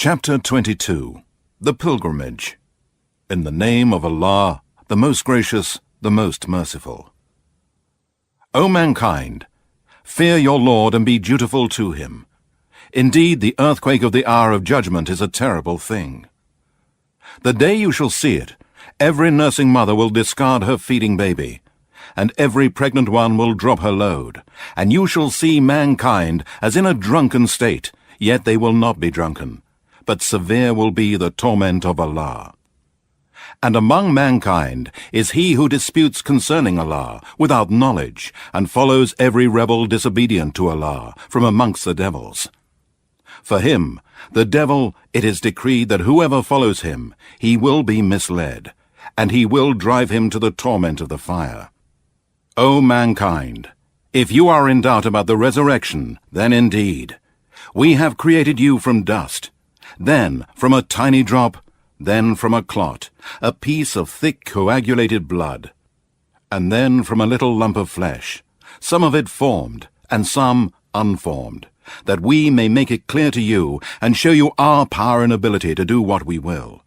Chapter 22. The Pilgrimage. In the name of Allah, the most gracious, the most merciful. O mankind, fear your Lord and be dutiful to him. Indeed, the earthquake of the hour of judgment is a terrible thing. The day you shall see it, every nursing mother will discard her feeding baby, and every pregnant one will drop her load, and you shall see mankind as in a drunken state, yet they will not be drunken, but severe will be the torment of Allah. And among mankind is he who disputes concerning Allah without knowledge, and follows every rebel disobedient to Allah from amongst the devils. For him, the devil, it is decreed that whoever follows him, he will be misled, and he will drive him to the torment of the fire. O mankind, if you are in doubt about the resurrection, then indeed, we have created you from dust, then from a tiny drop, then from a clot, a piece of thick coagulated blood, and then from a little lump of flesh, some of it formed, and some unformed, that we may make it clear to you, and show you our power and ability to do what we will.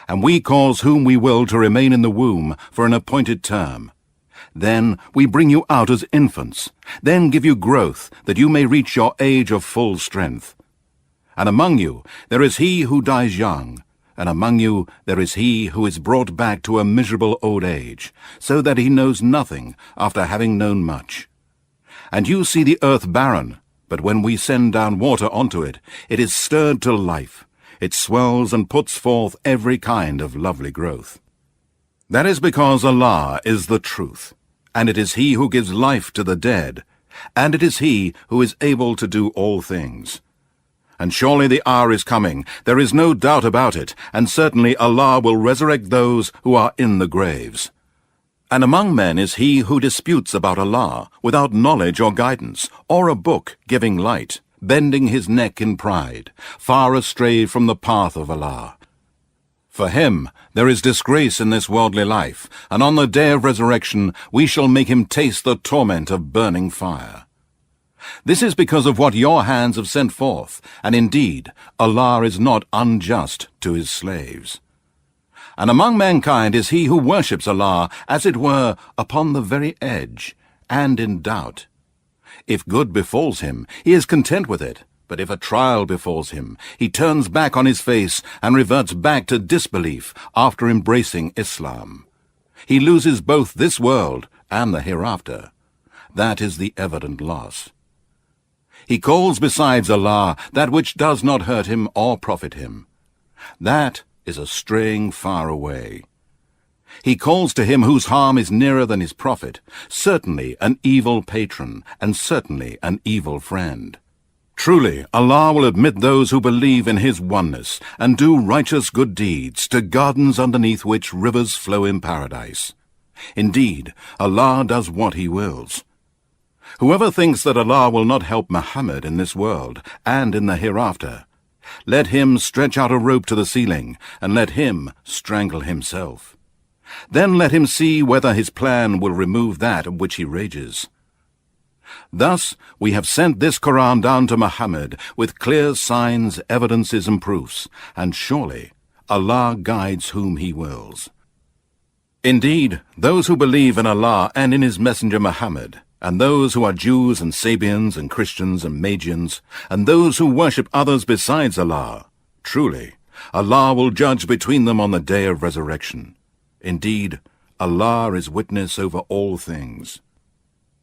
And we cause whom we will to remain in the womb for an appointed term. Then we bring you out as infants, then give you growth, that you may reach your age of full strength. And among you there is he who dies young, and among you there is he who is brought back to a miserable old age, so that he knows nothing after having known much. And you see the earth barren, but when we send down water onto it, it is stirred to life. It swells and puts forth every kind of lovely growth. That is because Allah is the truth, and it is he who gives life to the dead, and it is he who is able to do all things. And surely the hour is coming, there is no doubt about it, and certainly Allah will resurrect those who are in the graves. And among men is he who disputes about Allah, without knowledge or guidance, or a book giving light, bending his neck in pride, far astray from the path of Allah. For him there is disgrace in this worldly life, and on the day of resurrection we shall make him taste the torment of burning fire. This is because of what your hands have sent forth, and indeed Allah is not unjust to his slaves. And among mankind is he who worships Allah, as it were, upon the very edge, and in doubt. If good befalls him, he is content with it, but if a trial befalls him, he turns back on his face and reverts back to disbelief after embracing Islam. He loses both this world and the hereafter. That is the evident loss. He calls besides Allah that which does not hurt him or profit him. That is a straying far away. He calls to him whose harm is nearer than his profit, certainly an evil patron, and certainly an evil friend. Truly, Allah will admit those who believe in his oneness, and do righteous good deeds, to gardens underneath which rivers flow in paradise. Indeed, Allah does what he wills. Whoever thinks that Allah will not help Muhammad in this world, and in the hereafter, let him stretch out a rope to the ceiling, and let him strangle himself. Then let him see whether his plan will remove that of which he rages. Thus we have sent this Qur'an down to Muhammad with clear signs, evidences, and proofs, and surely Allah guides whom he wills. Indeed, those who believe in Allah and in his messenger Muhammad, and those who are Jews and Sabians and Christians and Magians, and those who worship others besides Allah, truly Allah will judge between them on the day of resurrection. Indeed, Allah is witness over all things.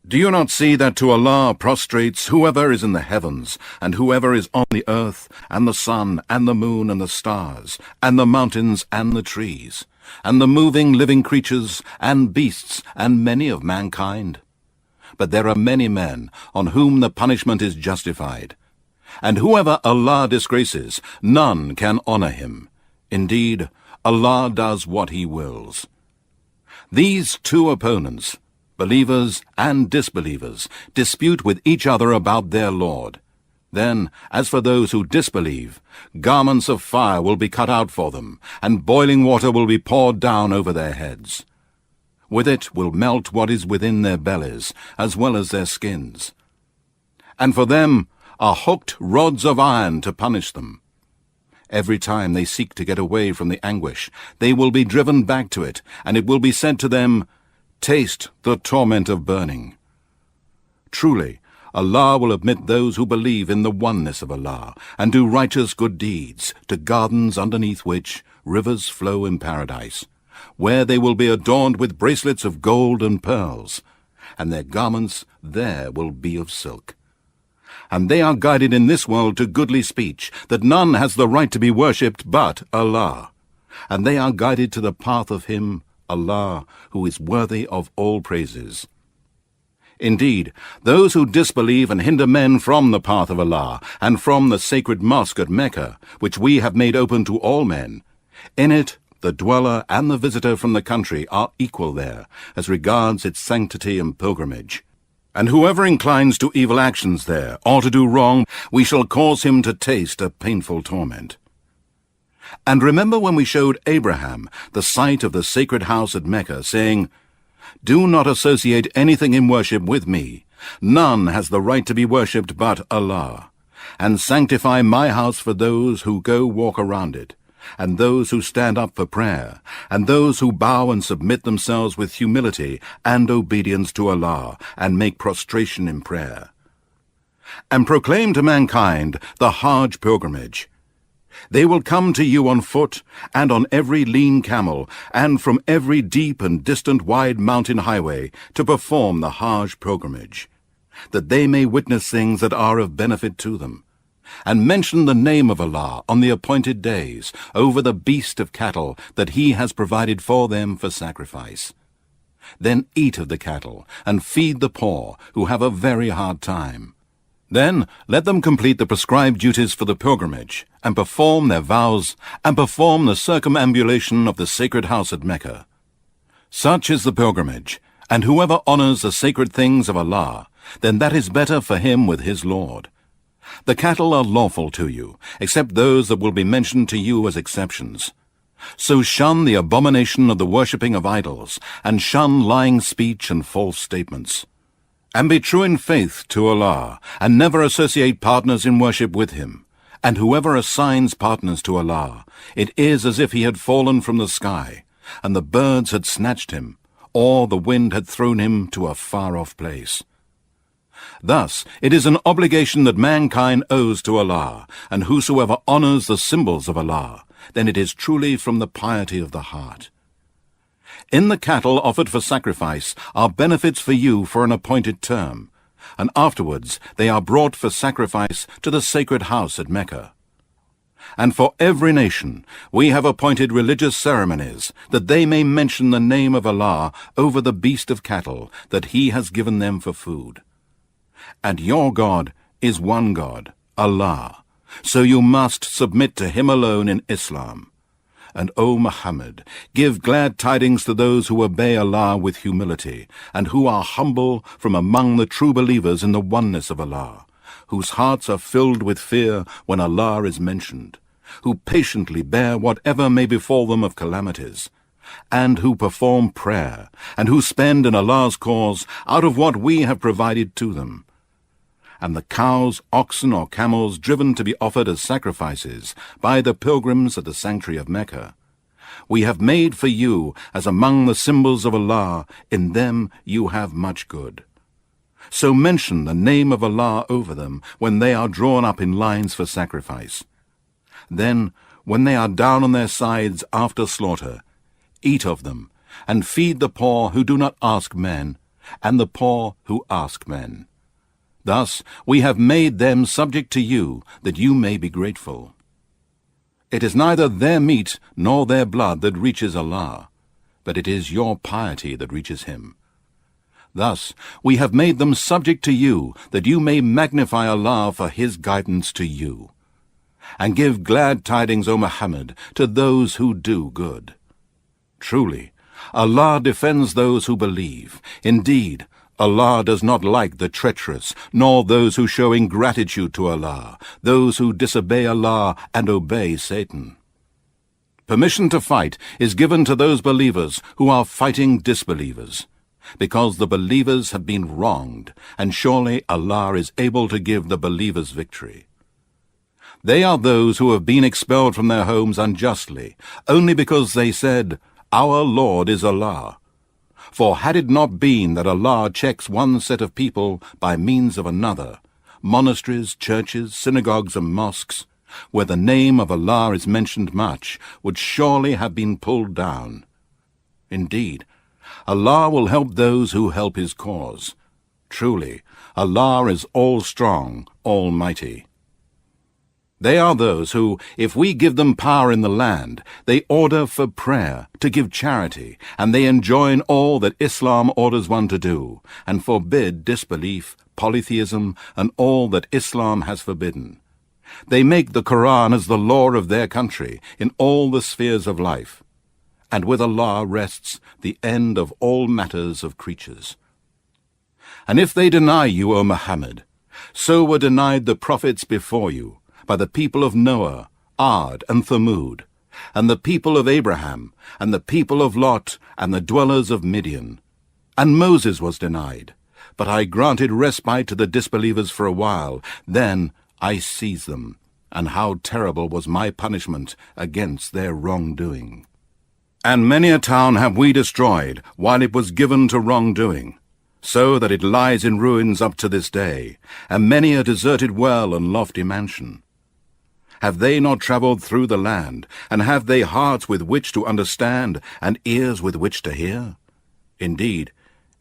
Do you not see that to Allah prostrates whoever is in the heavens, and whoever is on the earth, and the sun, and the moon, and the stars, and the mountains, and the trees, and the moving living creatures, and beasts, and many of mankind? But there are many men on whom the punishment is justified. And whoever Allah disgraces, none can honor him. Indeed, Allah does what he wills. These two opponents, believers and disbelievers, dispute with each other about their Lord. Then, as for those who disbelieve, garments of fire will be cut out for them, and boiling water will be poured down over their heads. With it will melt what is within their bellies, as well as their skins. And for them are hooked rods of iron to punish them. Every time they seek to get away from the anguish, they will be driven back to it, and it will be said to them, "Taste the torment of burning." Truly, Allah will admit those who believe in the oneness of Allah and do righteous good deeds to gardens underneath which rivers flow in paradise, where they will be adorned with bracelets of gold and pearls, and their garments there will be of silk. And they are guided in this world to goodly speech, that none has the right to be worshipped but Allah. And they are guided to the path of Him, Allah, who is worthy of all praises. Indeed, those who disbelieve and hinder men from the path of Allah, and from the sacred mosque at Mecca, which we have made open to all men, in it the dweller and the visitor from the country are equal there, as regards its sanctity and pilgrimage. And whoever inclines to evil actions there, or to do wrong, we shall cause him to taste a painful torment. And remember when we showed Abraham the site of the sacred house at Mecca, saying, "Do not associate anything in worship with me. None has the right to be worshipped but Allah. And sanctify my house for those who go walk around it, and those who stand up for prayer, and those who bow and submit themselves with humility and obedience to Allah, and make prostration in prayer. And proclaim to mankind the Hajj pilgrimage. They will come to you on foot, and on every lean camel, and from every deep and distant wide mountain highway, to perform the Hajj pilgrimage, that they may witness things that are of benefit to them, and mention the name of Allah on the appointed days over the beast of cattle that He has provided for them for sacrifice. Then eat of the cattle, and feed the poor, who have a very hard time. Then let them complete the prescribed duties for the pilgrimage, and perform their vows, and perform the circumambulation of the sacred house at Mecca. Such is the pilgrimage, and whoever honors the sacred things of Allah, then that is better for him with his Lord. The cattle are lawful to you, except those that will be mentioned to you as exceptions. So shun the abomination of the worshipping of idols, and shun lying speech and false statements. And be true in faith to Allah, and never associate partners in worship with Him. And whoever assigns partners to Allah, it is as if he had fallen from the sky, and the birds had snatched him, or the wind had thrown him to a far-off place. Thus, it is an obligation that mankind owes to Allah, and whosoever honors the symbols of Allah, then it is truly from the piety of the heart. In the cattle offered for sacrifice are benefits for you for an appointed term, and afterwards they are brought for sacrifice to the sacred house at Mecca. And for every nation we have appointed religious ceremonies, that they may mention the name of Allah over the beast of cattle that He has given them for food. And your God is one God, Allah, so you must submit to Him alone in Islam. And, O Muhammad, give glad tidings to those who obey Allah with humility, and who are humble from among the true believers in the oneness of Allah, whose hearts are filled with fear when Allah is mentioned, who patiently bear whatever may befall them of calamities, and who perform prayer, and who spend in Allah's cause out of what we have provided to them. And the cows, oxen, or camels driven to be offered as sacrifices by the pilgrims at the sanctuary of Mecca, we have made for you as among the symbols of Allah. In them you have much good. So mention the name of Allah over them when they are drawn up in lines for sacrifice. Then, when they are down on their sides after slaughter, eat of them, and feed the poor who do not ask men, and the poor who ask men. Thus we have made them subject to you, that you may be grateful. It is neither their meat nor their blood that reaches Allah, but it is your piety that reaches Him. Thus we have made them subject to you, that you may magnify Allah for His guidance to you. And give glad tidings, O Muhammad, to those who do good. Truly, Allah defends those who believe. Indeed, Allah does not like the treacherous, nor those who show ingratitude to Allah, those who disobey Allah and obey Satan. Permission to fight is given to those believers who are fighting disbelievers, because the believers have been wronged, and surely Allah is able to give the believers victory. They are those who have been expelled from their homes unjustly, only because they said, "Our Lord is Allah." For had it not been that Allah checks one set of people by means of another, monasteries, churches, synagogues, and mosques, where the name of Allah is mentioned much, would surely have been pulled down. Indeed, Allah will help those who help His cause. Truly, Allah is all-strong, almighty. They are those who, if we give them power in the land, they order for prayer, to give charity, and they enjoin all that Islam orders one to do, and forbid disbelief, polytheism, and all that Islam has forbidden. They make the Qur'an as the law of their country in all the spheres of life, and with Allah rests the end of all matters of creatures. And if they deny you, O Muhammad, so were denied the prophets before you, by the people of Noah, Ad, and Thamud, and the people of Abraham, and the people of Lot, and the dwellers of Midian. And Moses was denied, but I granted respite to the disbelievers for a while. Then I seized them, and how terrible was my punishment against their wrongdoing. And many a town have we destroyed, while it was given to wrongdoing, so that it lies in ruins up to this day, and many a deserted well and lofty mansion. Have they not travelled through the land, and have they hearts with which to understand, and ears with which to hear? Indeed,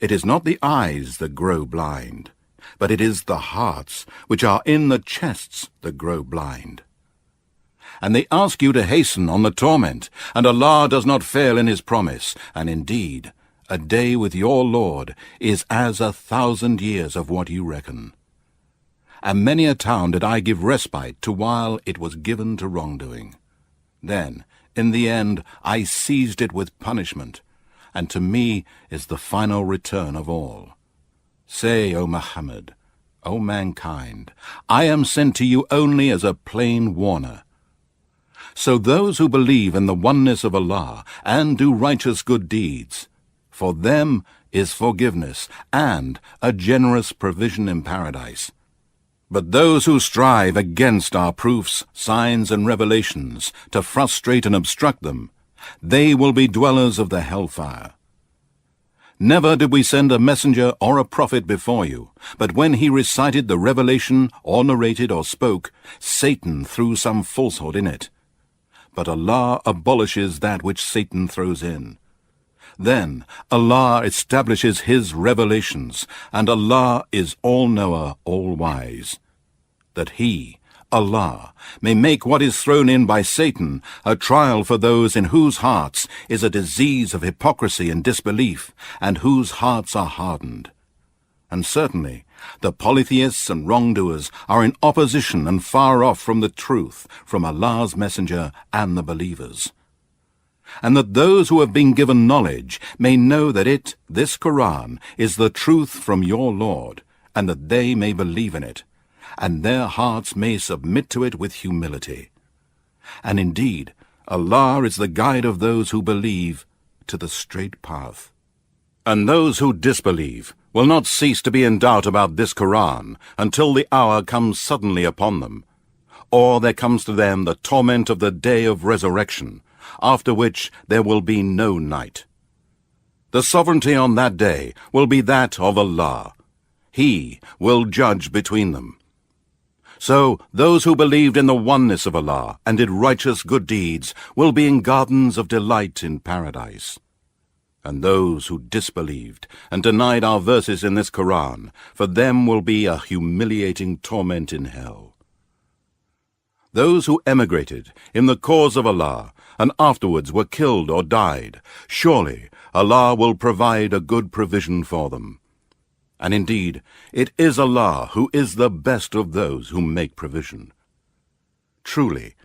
it is not the eyes that grow blind, but it is the hearts which are in the chests that grow blind. And they ask you to hasten on the torment, and Allah does not fail in His promise, and indeed, a day with your Lord is as 1,000 years of what you reckon. And many a town did I give respite to while it was given to wrongdoing. Then, in the end, I seized it with punishment, and to me is the final return of all. Say, O Muhammad, O mankind, I am sent to you only as a plain warner. So those who believe in the oneness of Allah and do righteous good deeds, for them is forgiveness and a generous provision in paradise. But those who strive against our proofs, signs, and revelations to frustrate and obstruct them, they will be dwellers of the hellfire. Never did we send a messenger or a prophet before you, but when he recited the revelation or narrated or spoke, Satan threw some falsehood in it. But Allah abolishes that which Satan throws in. Then Allah establishes His revelations, and Allah is all-knower, all-wise. That He, Allah, may make what is thrown in by Satan a trial for those in whose hearts is a disease of hypocrisy and disbelief, and whose hearts are hardened. And certainly the polytheists and wrongdoers are in opposition and far off from the truth, from Allah's messenger and the believers. And that those who have been given knowledge may know that it, this Qur'an, is the truth from your Lord, and that they may believe in it, and their hearts may submit to it with humility. And indeed, Allah is the guide of those who believe to the straight path. And those who disbelieve will not cease to be in doubt about this Qur'an until the hour comes suddenly upon them, or there comes to them the torment of the day of resurrection, after which there will be no night. The sovereignty on that day will be that of Allah. He will judge between them. So those who believed in the oneness of Allah and did righteous good deeds will be in gardens of delight in paradise. And those who disbelieved and denied our verses in this Qur'an, for them will be a humiliating torment in hell. Those who emigrated in the cause of Allah and afterwards were killed or died, surely Allah will provide a good provision for them. And indeed, it is Allah who is the best of those who make provision. Truly,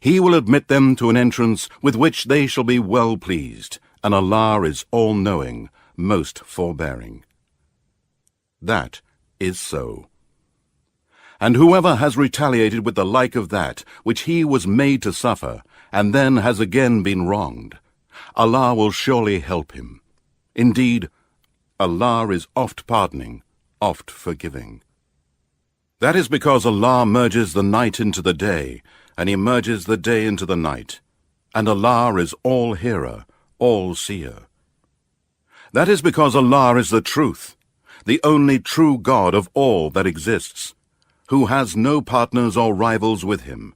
He will admit them to an entrance with which they shall be well pleased, and Allah is all-knowing, most forbearing. That is so. And whoever has retaliated with the like of that which he was made to suffer, and then has again been wronged, Allah will surely help him. Indeed, Allah is oft pardoning, oft forgiving. That is because Allah merges the night into the day, and He merges the day into the night. And Allah is all-hearer, all-seer. That is because Allah is the truth, the only true God of all that exists, who has no partners or rivals with Him,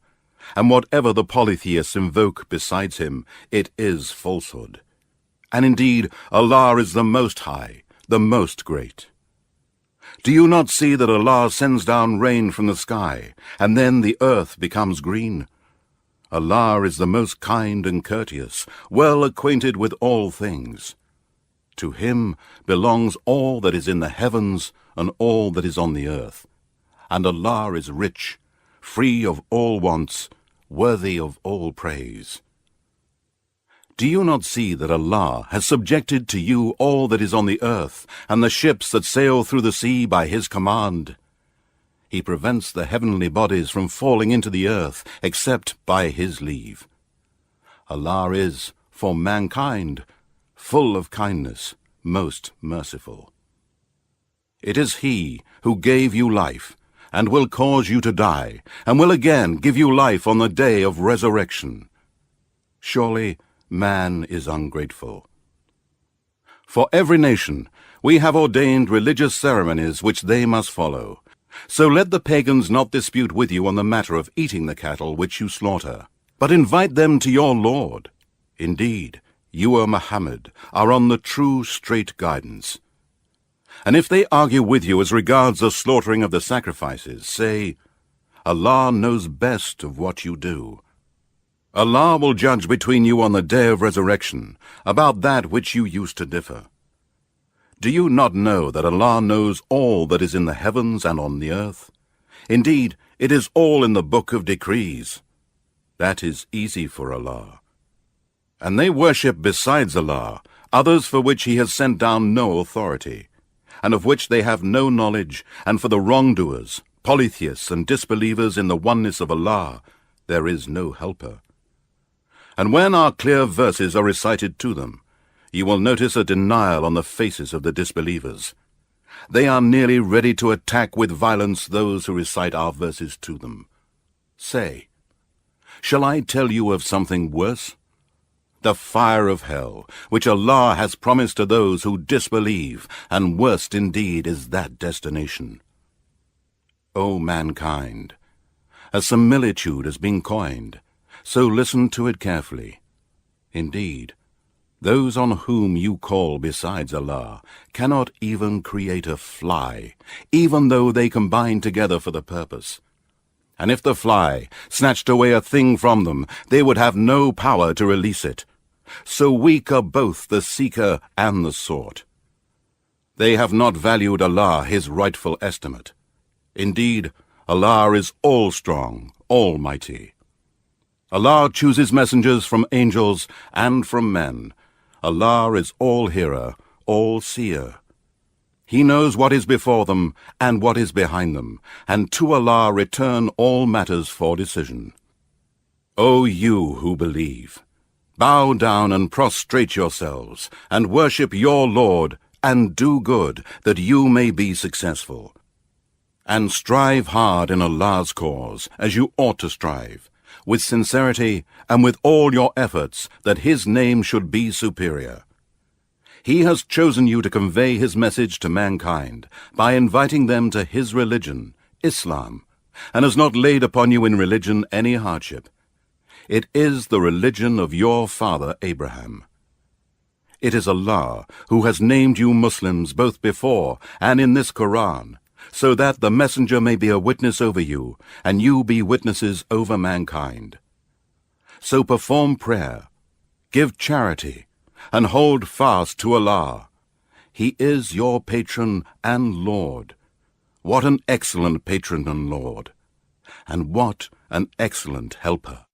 and whatever the polytheists invoke besides Him, it is falsehood. And indeed, Allah is the Most High, the Most Great. Do you not see that Allah sends down rain from the sky, and then the earth becomes green? Allah is the most kind and courteous, well acquainted with all things. To Him belongs all that is in the heavens and all that is on the earth. And Allah is rich, free of all wants, worthy of all praise. Do you not see that Allah has subjected to you all that is on the earth, and the ships that sail through the sea by His command? He prevents the heavenly bodies from falling into the earth, except by His leave. Allah is, for mankind, full of kindness, most merciful. It is He who gave you life, and will cause you to die, and will again give you life on the day of resurrection. Surely, man is ungrateful. For every nation we have ordained religious ceremonies which they must follow. So let the pagans not dispute with you on the matter of eating the cattle which you slaughter, but invite them to your Lord. Indeed, you, O Muhammad, are on the true straight guidance. And if they argue with you as regards the slaughtering of the sacrifices, say, Allah knows best of what you do. Allah will judge between you on the day of resurrection about that which you used to differ. Do you not know that Allah knows all that is in the heavens and on the earth? Indeed, it is all in the book of decrees. That is easy for Allah. And they worship besides Allah others for which He has sent down no authority, and of which they have no knowledge, and for the wrongdoers, polytheists and disbelievers in the oneness of Allah, there is no helper. And when our clear verses are recited to them, you will notice a denial on the faces of the disbelievers. They are nearly ready to attack with violence those who recite our verses to them. Say, shall I tell you of something worse? The fire of hell, which Allah has promised to those who disbelieve, and worst indeed is that destination. O mankind, a similitude has been coined, so listen to it carefully. Indeed, those on whom you call besides Allah cannot even create a fly, even though they combine together for the purpose. And if the fly snatched away a thing from them, they would have no power to release it. So weak are both the seeker and the sought. They have not valued Allah His rightful estimate. Indeed, Allah is all-strong, almighty. Allah chooses messengers from angels and from men. Allah is all-hearer, all-seer. He knows what is before them and what is behind them, and to Allah return all matters for decision. O you who believe, bow down and prostrate yourselves, and worship your Lord, and do good, that you may be successful. And strive hard in Allah's cause, as you ought to strive, with sincerity and with all your efforts, that His name should be superior. He has chosen you to convey His message to mankind by inviting them to His religion, Islam, and has not laid upon you in religion any hardship. It is the religion of your father Abraham. It is Allah who has named you Muslims both before and in this Qur'an, so that the messenger may be a witness over you, and you be witnesses over mankind. So perform prayer, give charity, and hold fast to Allah. He is your patron and Lord. What an excellent patron and Lord, and what an excellent helper.